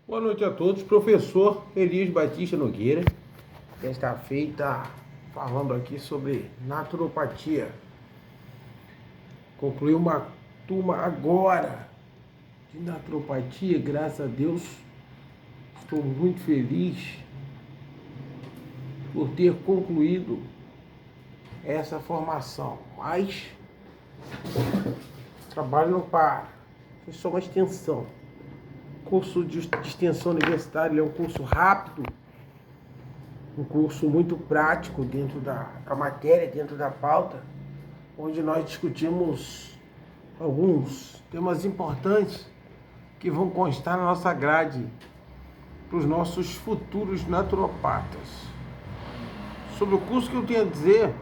Boa noite a todos, professor Elias Batista Nogueira. Desta feita, falando aqui sobre naturopatia. Concluí uma turma agora de naturopatia, graças a Deus. Estou muito feliz por ter concluído essa formação. Mas o trabalho não para, foi só uma extensão. Curso de extensão universitária é um curso rápido, um curso muito prático dentro da matéria, dentro da pauta, onde nós discutimos alguns temas importantes que vão constar na nossa grade para os nossos futuros naturopatas. Sobre o curso, que eu tenho a dizer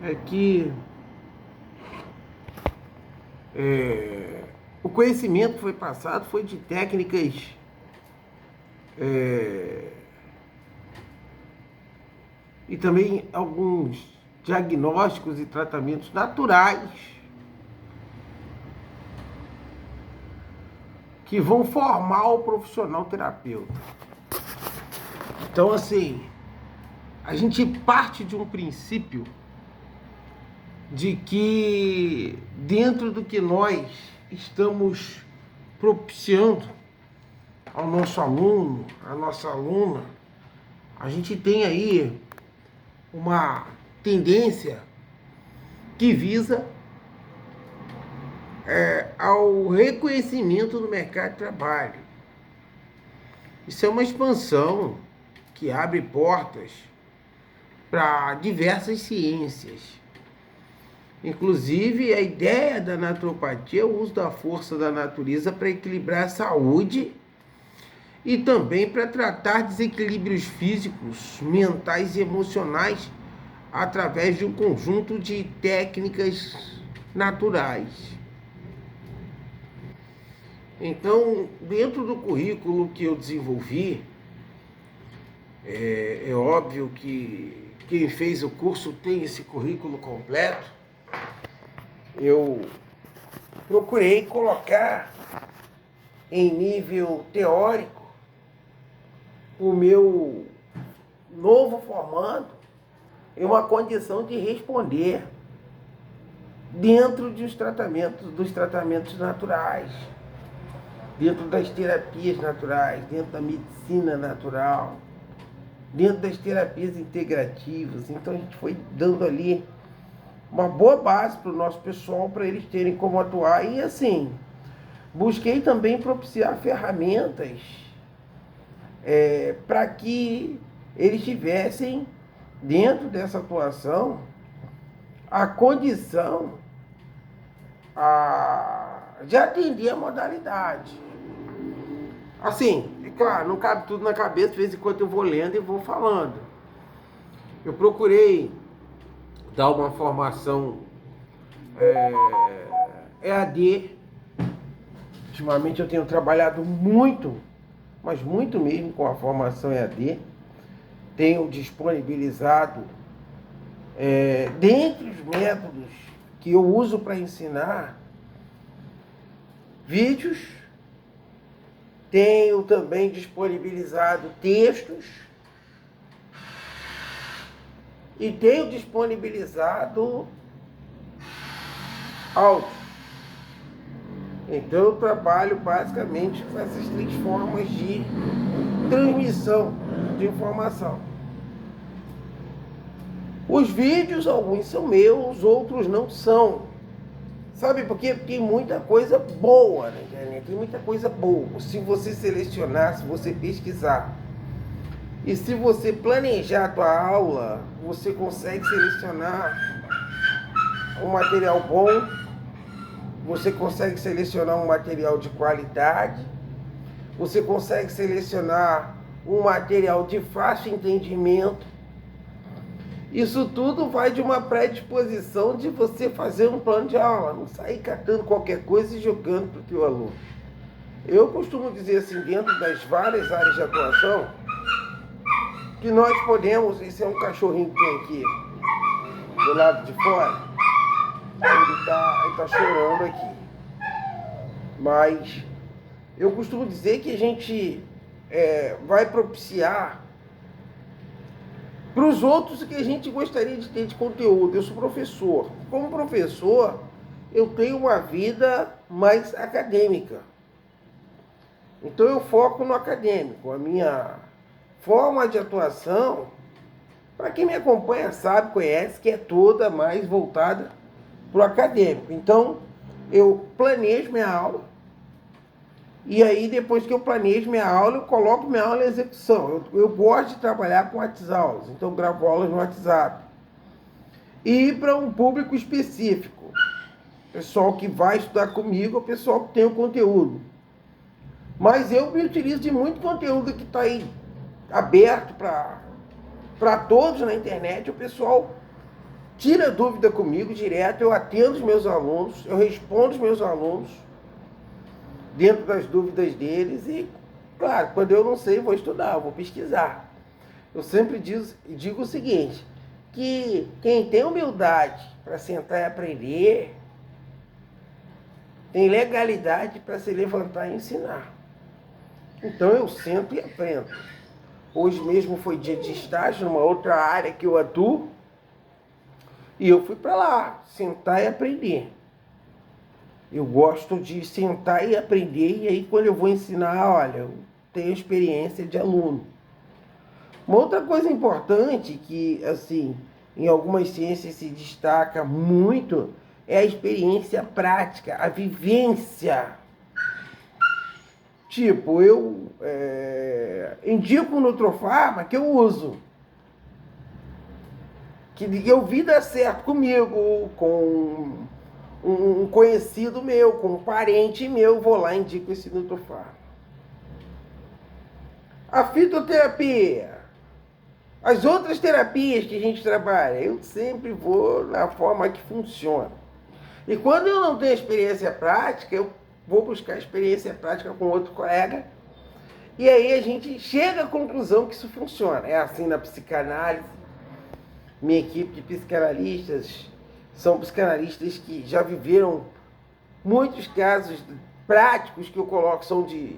é que o conhecimento que foi passado foi de técnicas e também alguns diagnósticos e tratamentos naturais que vão formar o profissional terapeuta. Então, assim, a gente parte de um princípio de que dentro do que nós estamos propiciando ao nosso aluno, à nossa aluna, a gente tem aí uma tendência que visa ao reconhecimento do mercado de trabalho. Isso é uma expansão que abre portas para diversas ciências. Inclusive, a ideia da naturopatia é o uso da força da natureza para equilibrar a saúde e também para tratar desequilíbrios físicos, mentais e emocionais através de um conjunto de técnicas naturais. Então, dentro do currículo que eu desenvolvi, é óbvio que quem fez o curso tem esse currículo completo. Eu procurei colocar em nível teórico o meu novo formando em uma condição de responder dentro dos tratamentos naturais, dentro das terapias naturais, dentro da medicina natural, dentro das terapias integrativas. Então a gente foi dando ali uma boa base para o nosso pessoal, para eles terem como atuar. E assim, busquei também propiciar ferramentas para que eles tivessem, dentro dessa atuação, a condição de atender a modalidade. Assim, é claro, não cabe tudo na cabeça, de vez em quando eu vou lendo e vou falando. Eu procurei dar uma formação EAD. Ultimamente eu tenho trabalhado muito, mas muito mesmo, com a formação EAD. Tenho disponibilizado, dentre os métodos que eu uso para ensinar, vídeos. Tenho também disponibilizado textos e tenho disponibilizado áudio. Então eu trabalho basicamente com essas três formas de transmissão de informação. Os vídeos, alguns são meus, outros não são. Sabe por quê? Porque tem muita coisa boa na internet, tem muita coisa boa. Se você selecionar, se você pesquisar, e se você planejar a tua aula, você consegue selecionar um material bom, você consegue selecionar um material de qualidade, você consegue selecionar um material de fácil entendimento. Isso tudo vai de uma predisposição de você fazer um plano de aula, não sair catando qualquer coisa e jogando para o teu aluno. Eu costumo dizer assim, dentro das várias áreas de atuação, que nós podemos, esse é um cachorrinho que tem aqui do lado de fora, ele tá chorando aqui, mas eu costumo dizer que a gente vai propiciar para os outros o que a gente gostaria de ter de conteúdo. Eu sou professor. Como professor, eu tenho uma vida mais acadêmica. Então eu foco no acadêmico. A minha forma de atuação, para quem me acompanha sabe, conhece, que é toda mais voltada para o acadêmico. Então eu planejo minha aula, e aí depois que eu planejo minha aula, eu coloco minha aula em execução. Eu gosto de trabalhar com WhatsApp, então eu gravo aulas no WhatsApp. E para um público específico. O pessoal que vai estudar comigo é o pessoal que tem o conteúdo. Mas eu me utilizo de muito conteúdo que está aí aberto para todos na internet. O pessoal tira dúvida comigo direto, eu atendo os meus alunos, eu respondo os meus alunos dentro das dúvidas deles e, claro, quando eu não sei, eu vou estudar, eu vou pesquisar. Eu sempre digo o seguinte, que quem tem humildade para sentar e aprender, tem legalidade para se levantar e ensinar. Então eu sento e aprendo. Hoje mesmo foi dia de estágio numa outra área que eu atuo, e eu fui para lá, sentar e aprender. Eu gosto de sentar e aprender, e aí quando eu vou ensinar, olha, eu tenho experiência de aluno. Uma outra coisa importante que, assim, em algumas ciências se destaca muito é a experiência prática, a vivência. Tipo, eu indico um Nutrofarma que eu uso, que eu vi dar certo comigo, com um conhecido meu, com um parente meu, vou lá e indico esse Nutrofarma. A fitoterapia, as outras terapias que a gente trabalha, eu sempre vou na forma que funciona. E quando eu não tenho experiência prática, eu vou buscar experiência prática com outro colega, e aí a gente chega à conclusão que isso funciona. É assim na psicanálise. Minha equipe de psicanalistas são psicanalistas que já viveram muitos casos práticos que eu coloco, são de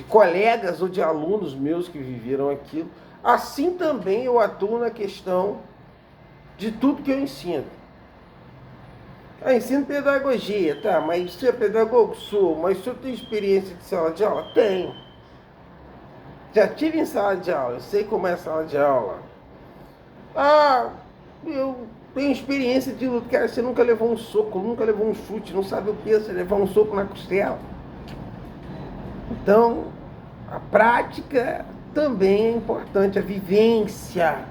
colegas ou de alunos meus que viveram aquilo. Assim também eu atuo na questão de tudo que eu ensino. Eu ensino pedagogia, tá, mas você é pedagogo? Sou, mas o senhor tem experiência de sala de aula? Tenho. Já tive em sala de aula, eu sei como é a sala de aula. Ah, eu tenho experiência de luta. Cara, você nunca levou um soco, nunca levou um chute, não sabe o peso de levar um soco na costela. Então, a prática também é importante, a vivência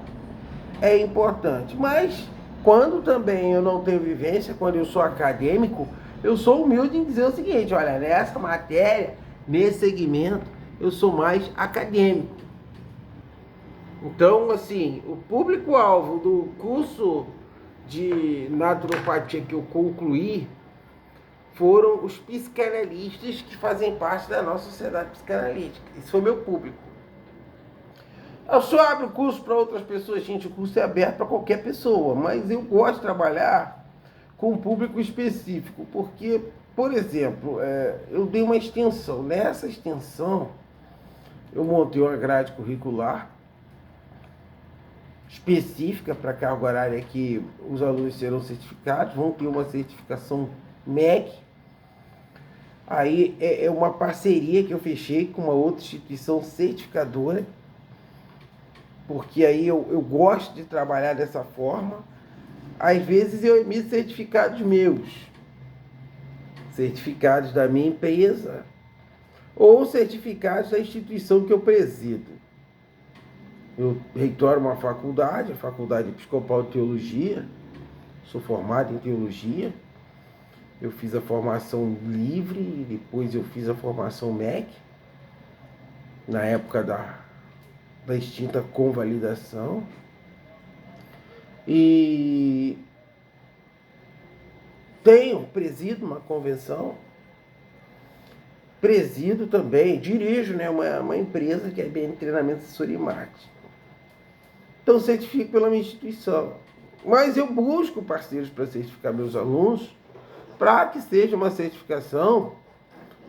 é importante. Mas, quando também eu não tenho vivência, quando eu sou acadêmico, eu sou humilde em dizer o seguinte, olha, nessa matéria, nesse segmento, eu sou mais acadêmico. Então, assim, o público-alvo do curso de naturopatia que eu concluí foram os psicanalistas que fazem parte da nossa sociedade psicanalítica. Esse foi meu público. Eu só abro o curso para outras pessoas, gente, o curso é aberto para qualquer pessoa, mas eu gosto de trabalhar com um público específico, porque, por exemplo, eu dei uma extensão. Nessa extensão, eu montei uma grade curricular específica para a carga horária que os alunos serão certificados, vão ter uma certificação MEC. Aí é uma parceria que eu fechei com uma outra instituição certificadora, porque aí eu gosto de trabalhar dessa forma. Às vezes eu emito certificados meus, certificados da minha empresa, ou certificados da instituição que eu presido. Eu reitoro uma faculdade, a Faculdade Episcopal de Teologia, sou formado em Teologia. Eu fiz a formação livre e depois eu fiz a formação MEC, na época da extinta convalidação. E presido uma convenção, presido também, dirijo, né, uma empresa que é BN Treinamento, Assessoria e Marketing. Então, certifico pela minha instituição. Mas eu busco parceiros para certificar meus alunos, para que seja uma certificação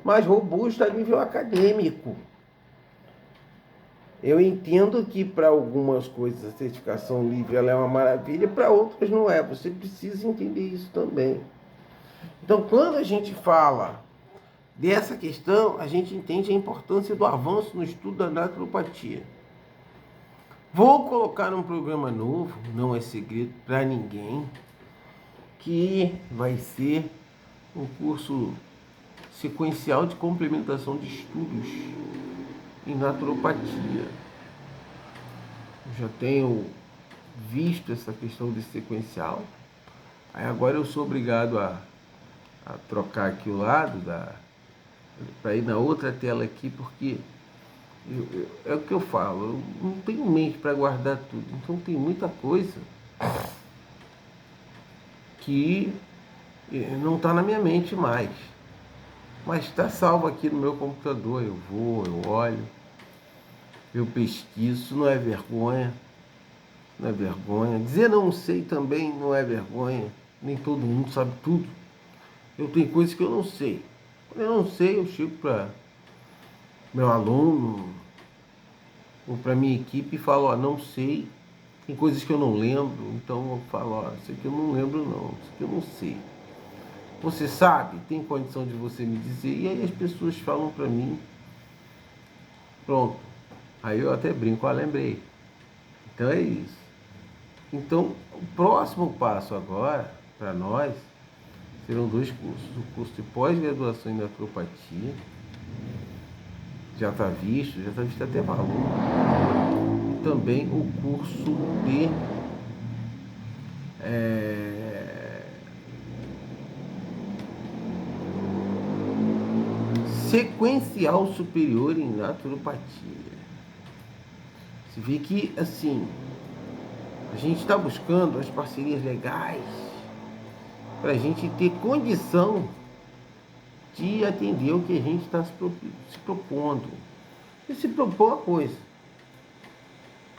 mais robusto a nível acadêmico. Eu entendo que para algumas coisas a certificação livre ela é uma maravilha, para outras não é. Você precisa entender isso também. Então, quando a gente fala dessa questão, a gente entende a importância do avanço no estudo da naturopatia. Vou colocar um programa novo, não é segredo para ninguém, que vai ser um curso sequencial de complementação de estudos em naturopatia. Eu já tenho visto essa questão de sequencial. Aí agora eu sou obrigado a trocar aqui o lado para ir na outra tela aqui, porque é o que eu falo, eu não tenho mente para guardar tudo, então tem muita coisa que não está na minha mente mais, mas está salvo aqui no meu computador. Eu vou, eu olho, eu pesquiso. Isso não é vergonha, não é vergonha. Dizer não sei também não é vergonha, nem todo mundo sabe tudo. Eu tenho coisas que eu não sei. Quando eu não sei, eu chego para meu aluno ou para minha equipe e falo, ó, não sei. Tem coisas que eu não lembro, então eu falo, ó, isso aqui eu não lembro não, isso aqui eu não sei. Você sabe? Tem condição de você me dizer? E aí as pessoas falam para mim, pronto. Aí eu até brinco, lembrei. Então é isso. Então, o próximo passo agora, para nós, serão 2 cursos. O curso de pós-graduação em naturopatia, já está visto até valor. E também o curso de sequencial superior em naturopatia. Você vê que, assim, a gente está buscando as parcerias legais para a gente ter condição de atender o que a gente está se propondo. E se propor uma coisa.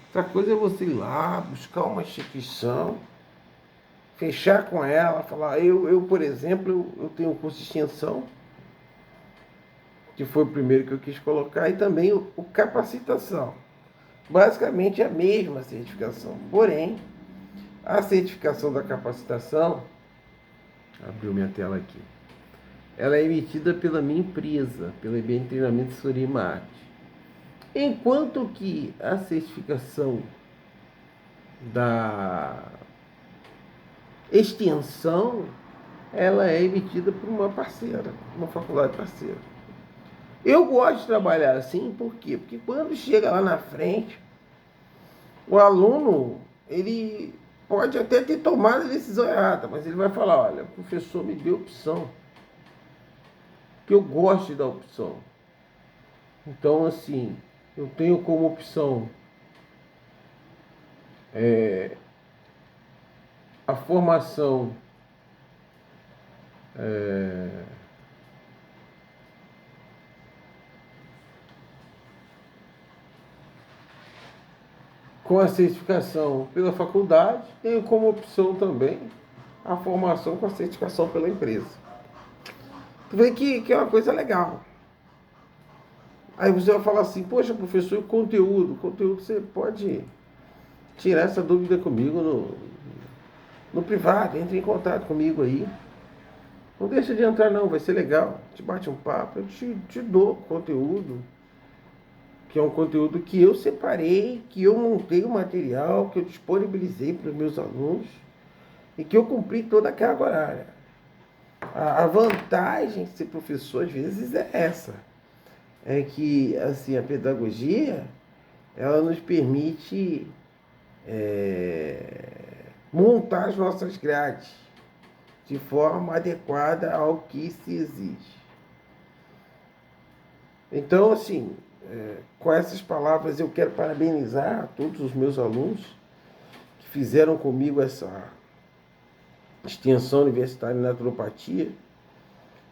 Outra coisa é você ir lá, buscar uma instituição, fechar com ela, falar, por exemplo, eu tenho um curso de extensão, que foi o primeiro que eu quis colocar, e também o capacitação. Basicamente é a mesma certificação, porém, a certificação da capacitação, abriu minha tela aqui, ela é emitida pela minha empresa, pela IBM Treinamento e Assessoria em Marketing. Enquanto que a certificação da extensão, ela é emitida por uma parceira, uma faculdade parceira. Eu gosto de trabalhar assim, por quê? Porque quando chega lá na frente, o aluno, ele pode até ter tomado a decisão errada, mas ele vai falar, olha, o professor me deu opção, que eu gosto de dar opção. Então, assim, eu tenho como opção a formação com a certificação pela faculdade, tenho como opção também a formação com a certificação pela empresa. Tu vê que é uma coisa legal. Aí você vai falar assim, poxa, professor, o conteúdo você pode tirar essa dúvida comigo no privado, entre em contato comigo aí. Não deixa de entrar não, vai ser legal. Te bate um papo, eu te dou conteúdo, que é um conteúdo que eu separei, que eu montei o material, que eu disponibilizei para os meus alunos e que eu cumpri toda a carga horária. A vantagem de ser professor, às vezes, é essa. É que, assim, a pedagogia, ela nos permite montar as nossas grades de forma adequada ao que se exige. Então, assim, com essas palavras eu quero parabenizar a todos os meus alunos que fizeram comigo essa extensão universitária em naturopatia,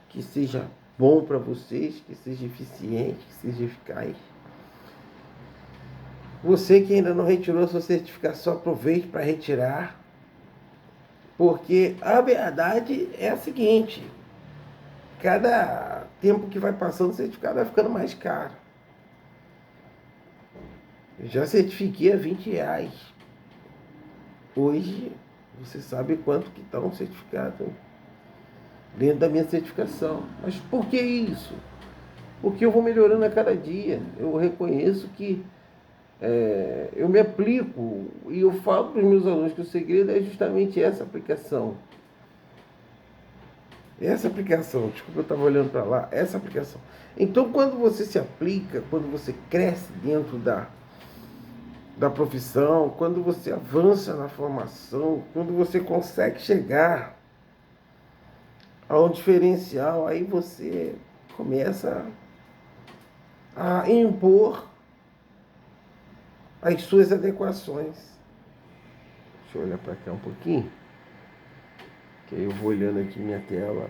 que seja bom para vocês, que seja eficiente, que seja eficaz. Você que ainda não retirou sua certificação, aproveite para retirar, porque a verdade é a seguinte, cada tempo que vai passando, o certificado vai ficando mais caro. Eu já certifiquei a R$ 20. Hoje, você sabe quanto que está um certificado dentro da minha certificação. Mas por que isso? Porque eu vou melhorando a cada dia. Eu reconheço que eu me aplico e eu falo para os meus alunos que o segredo é justamente essa aplicação. Essa aplicação, desculpa, eu estava olhando para lá, essa aplicação. Então, quando você se aplica, quando você cresce dentro da profissão, quando você avança na formação, quando você consegue chegar a um diferencial, aí você começa a impor as suas adequações. Deixa eu olhar para cá um pouquinho, que aí eu vou olhando aqui minha tela.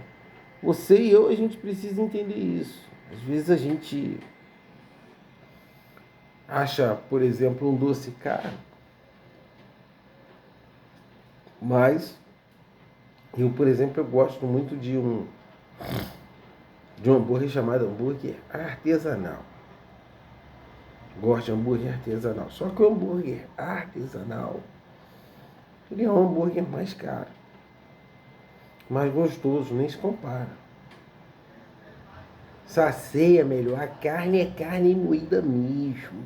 Você e eu, a gente precisa entender isso. Às vezes a gente acha, por exemplo, um doce caro, mas eu, por exemplo, eu gosto muito de um hambúrguer chamado hambúrguer artesanal. Gosto de hambúrguer artesanal. Só que o hambúrguer artesanal, ele é um hambúrguer mais caro, mais gostoso, nem se compara. Sacia melhor, a carne é carne moída mesmo.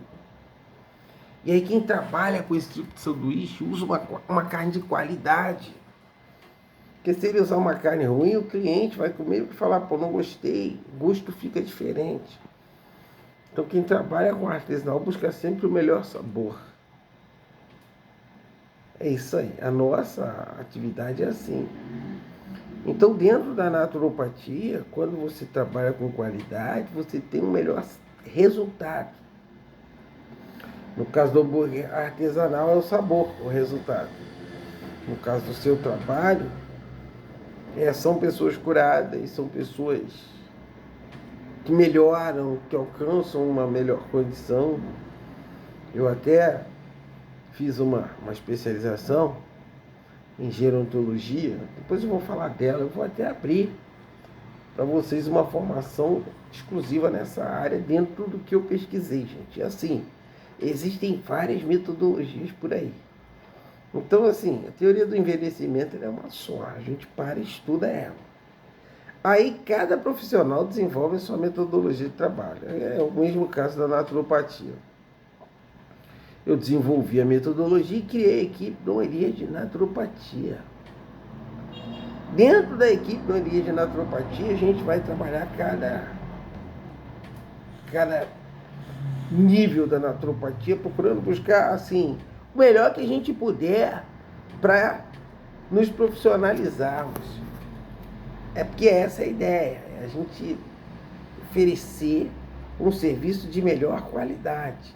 E aí quem trabalha com esse tipo de sanduíche usa uma carne de qualidade. Porque se ele usar uma carne ruim, o cliente vai comer e falar, pô, não gostei, o gosto fica diferente. Então quem trabalha com artesanal busca sempre o melhor sabor. É isso aí, a nossa atividade é assim. Então dentro da naturopatia, quando você trabalha com qualidade, você tem um melhor resultado. No caso do hambúrguer artesanal é o sabor, o resultado. No caso do seu trabalho, são pessoas curadas, são pessoas que melhoram, que alcançam uma melhor condição. Eu até fiz uma especialização em gerontologia, depois eu vou falar dela, eu vou até abrir para vocês uma formação exclusiva nessa área dentro do que eu pesquisei, gente. E assim, existem várias metodologias por aí. Então, assim, a teoria do envelhecimento é uma só, a gente para e estuda ela. Aí cada profissional desenvolve a sua metodologia de trabalho. É o mesmo caso da naturopatia. Eu desenvolvi a metodologia e criei a equipe do Elias de naturopatia. Dentro da equipe do Elias de naturopatia, a gente vai trabalhar cada nível da naturopatia, procurando buscar, assim, o melhor que a gente puder para nos profissionalizarmos. É porque essa é a ideia, é a gente oferecer um serviço de melhor qualidade.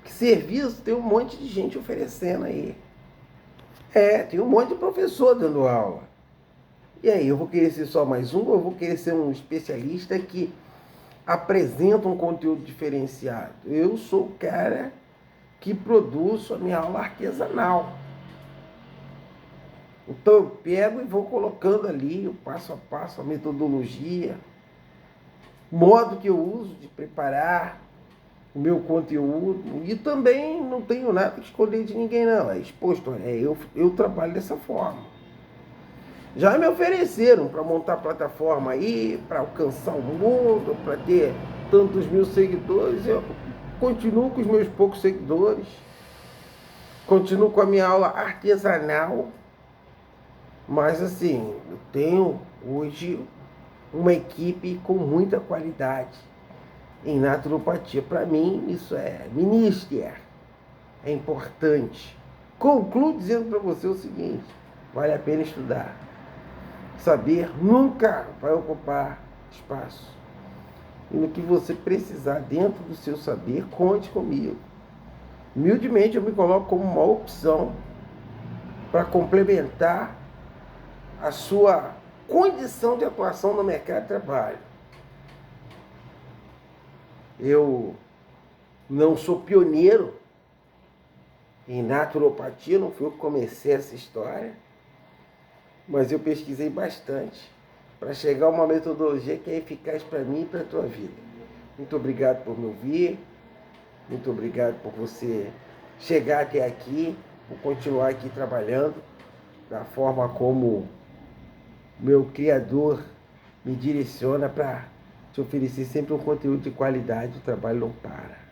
Que serviço tem um monte de gente oferecendo aí. Tem um monte de professor dando aula. E aí, eu vou querer ser só mais um ou eu vou querer ser um especialista que apresenta um conteúdo diferenciado? Eu sou o cara que produzo a minha aula artesanal. Então eu pego e vou colocando ali o passo a passo, a metodologia, o modo que eu uso de preparar o meu conteúdo, e também não tenho nada que esconder de ninguém não, é exposto, eu trabalho dessa forma. Já me ofereceram para montar plataforma aí, para alcançar o mundo, para ter tantos mil seguidores. Eu continuo com os meus poucos seguidores, continuo com a minha aula artesanal, mas assim, eu tenho hoje uma equipe com muita qualidade em naturopatia. Para mim, isso é ministério, é importante. Concluo dizendo para você o seguinte: vale a pena estudar. Saber nunca vai ocupar espaço. E no que você precisar dentro do seu saber, conte comigo. Humildemente eu me coloco como uma opção para complementar a sua condição de atuação no mercado de trabalho. Eu não sou pioneiro em naturopatia, não fui eu que comecei essa história, mas eu pesquisei bastante para chegar a uma metodologia que é eficaz para mim e para a tua vida. Muito obrigado por me ouvir, muito obrigado por você chegar até aqui, por continuar aqui trabalhando da forma como meu Criador me direciona para te oferecer sempre um conteúdo de qualidade. O trabalho não para.